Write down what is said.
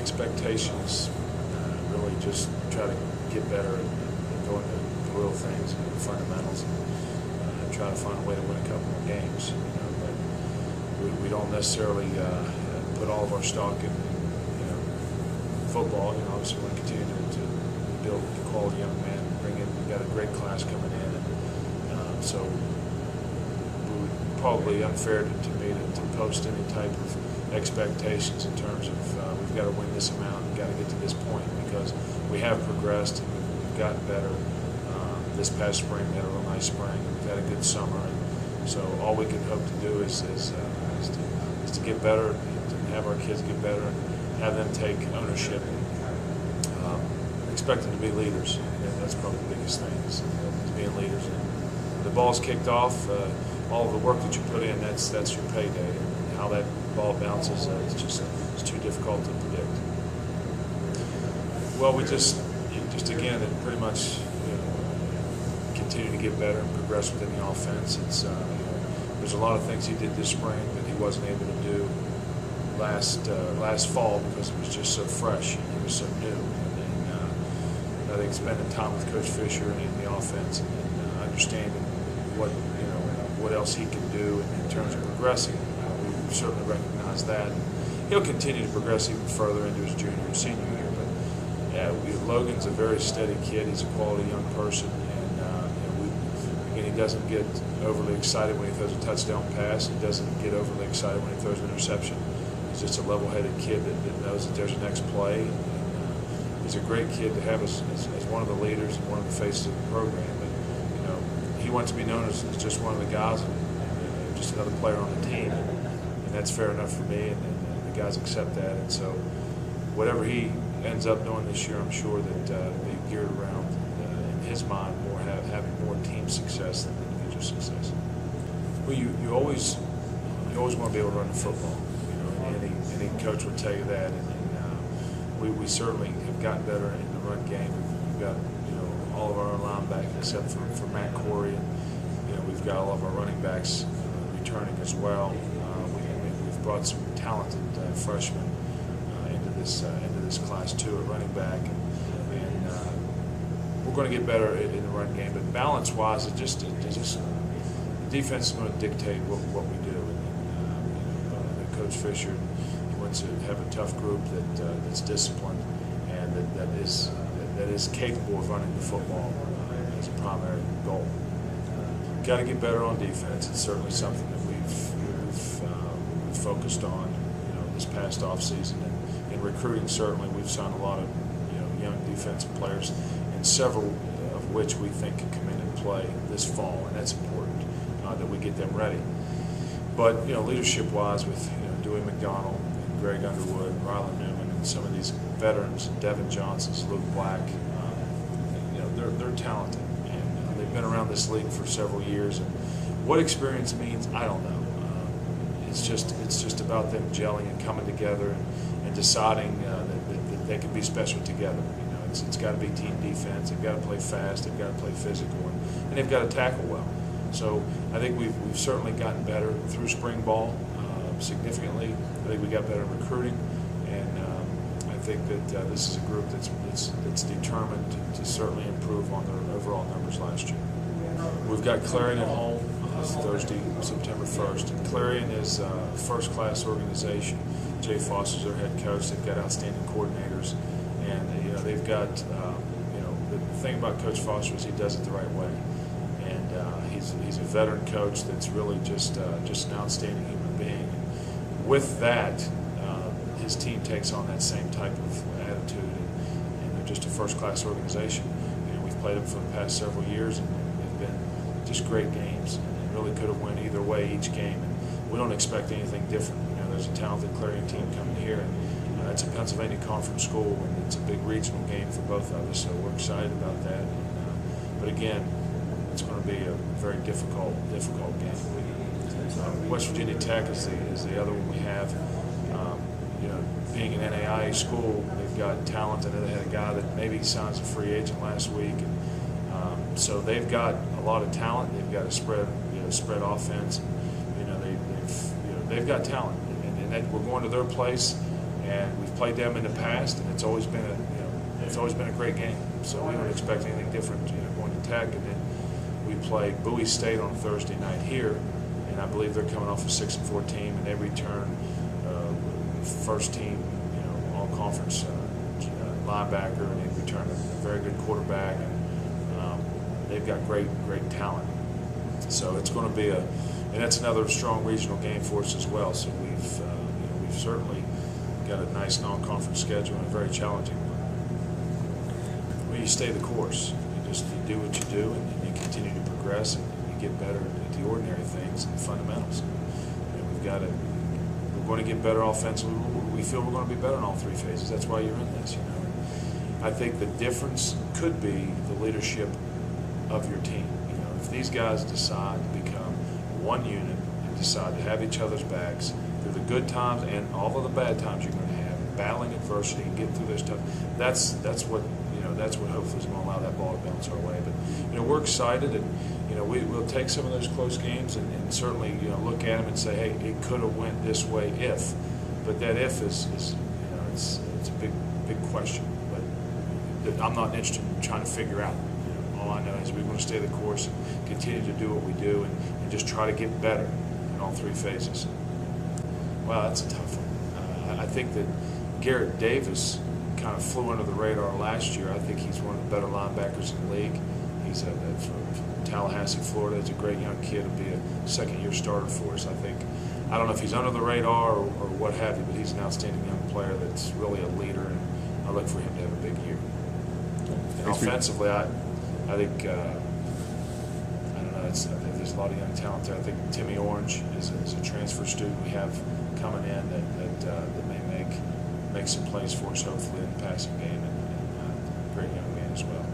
expectations, really just try to get better and go into the real things, the fundamentals, and try to find a way to win a couple more games. But we don't necessarily put all of our stock in football. Obviously we want to continue to build quality young men, bring in. We've got a great class coming in, and so it would probably unfair to me to post any type of expectations in terms of we've got to win this amount, we've got to get to this point, because we have progressed and we've gotten better. This past spring we had a real nice spring, we've had a good summer, and so all we can hope to do is to get better, to have our kids get better, and have them take ownership, expect them to be leaders, and that's probably the biggest thing, is being leaders. And the ball's kicked off, all of the work that you put in, that's your payday. And how that ball bounces, it's too difficult to predict. Well, we just again, it pretty much continue to get better and progress within the offense. It's there's a lot of things he did this spring that he wasn't able to do last fall because it was just so fresh and he was so new. And I think spending time with Coach Fisher and in the offense and understanding what else he can do in terms of progressing, we certainly recognize that. And he'll continue to progress even further into his junior and senior year. Logan's a very steady kid. He's a quality young person, and he doesn't get overly excited when he throws a touchdown pass. He doesn't get overly excited when he throws an interception. He's just a level-headed kid that knows that there's a next play. And, he's a great kid to have as one of the leaders and one of the faces of the program. But he wants to be known as just one of the guys and just another player on the team, and that's fair enough for me. And the guys accept that, and so whatever he ends up doing this year, I'm sure that it'll be geared around, in his mind, having more team success than individual success. Well, you always want to be able to run the football. Any coach will tell you that, and we certainly have gotten better in the run game. We've got all of our own linebackers except for Matt Corey, and we've got all of our running backs returning as well. We've brought some talented freshmen into this class too at running back, and we're going to get better in the run game. But balance-wise, it just the defense is going to dictate what we do. And Coach Fisher wants to have a tough group that's disciplined and that is capable of running the football as a primary goal. Got to get better on defense. It's certainly something that we've focused on this past offseason. In recruiting, certainly we've signed a lot of young defensive players, and several of which we think can come in and play this fall, and that's important that we get them ready. But leadership-wise, with Dewey McDonald and Greg Underwood, and Rylan Newman, and some of these veterans, Devin Johnson's, Luke Black, they're talented, and they've been around this league for several years. And what experience means, I don't know. It's just about them gelling and coming together and deciding that they can be special together. It's got to be team defense. They've got to play fast. They've got to play physical, and they've got to tackle well. So I think we've certainly gotten better through spring ball significantly. I think we got better in recruiting, and I think that this is a group that's determined to certainly improve on their overall numbers last year. We've got Clarion at home Thursday, September 1st. And Clarion is a first-class organization. Jay Foster's their head coach. They've got outstanding coordinators, and they've got the thing about Coach Foster is he does it the right way, and he's a veteran coach that's really just an outstanding human being. And with that, his team takes on that same type of attitude, and they're just a first-class organization. We've played them for the past several years, and they've been just great games. Really could have went either way each game, and we don't expect anything different. There's a talented Clarion team coming here, and it's a Pennsylvania Conference school, and it's a big regional game for both of us, so we're excited about that. But again, it's going to be a very difficult game. West Virginia Tech is the other one we have. Being an NAIA school, they've got talent. I know they had a guy that maybe signs a free agent last week, and so they've got a lot of talent. They've got a spread offense. They've got talent, and we're going to their place, and we've played them in the past, and it's always been a great game. So we don't expect anything different, going to Tech, and then we play Bowie State on Thursday night here, and I believe they're coming off a 6-4 team, and they return first team, all conference linebacker, and they return a very good quarterback, and they've got great talent. So it's going to be and that's another strong regional game for us as well. So we've certainly got a nice non-conference schedule and a very challenging one. Well, you stay the course. You do what you do, and you continue to progress, and you get better at the ordinary things and the fundamentals. We're going to get better offensively. We feel we're going to be better in all three phases. That's why you're in this. I think the difference could be the leadership of your team. If these guys decide to become one unit and decide to have each other's backs through the good times and all of the bad times you're going to have, battling adversity and getting through those stuff, that's what hopefully is going to allow that ball to bounce our way. But we're excited, and we'll take some of those close games and certainly look at them and say, hey, it could have went this way if. But that if is it's a big question. But I'm not interested in trying to figure out. All I know is we want to stay the course and continue to do what we do and just try to get better in all three phases. Wow, that's a tough one. I think that Garrett Davis kind of flew under the radar last year. I think he's one of the better linebackers in the league. He's from Tallahassee, Florida. He's a great young kid. He'll be a second-year starter for us. I don't know if he's under the radar or what have you, but he's an outstanding young player that's really a leader, and I look for him to have a big year. And offensively, I think, I don't know, there's a lot of young talent there. I think Timmy Orange is a transfer student we have coming in that may make some plays for us, hopefully, in the passing game, and a great young man as well.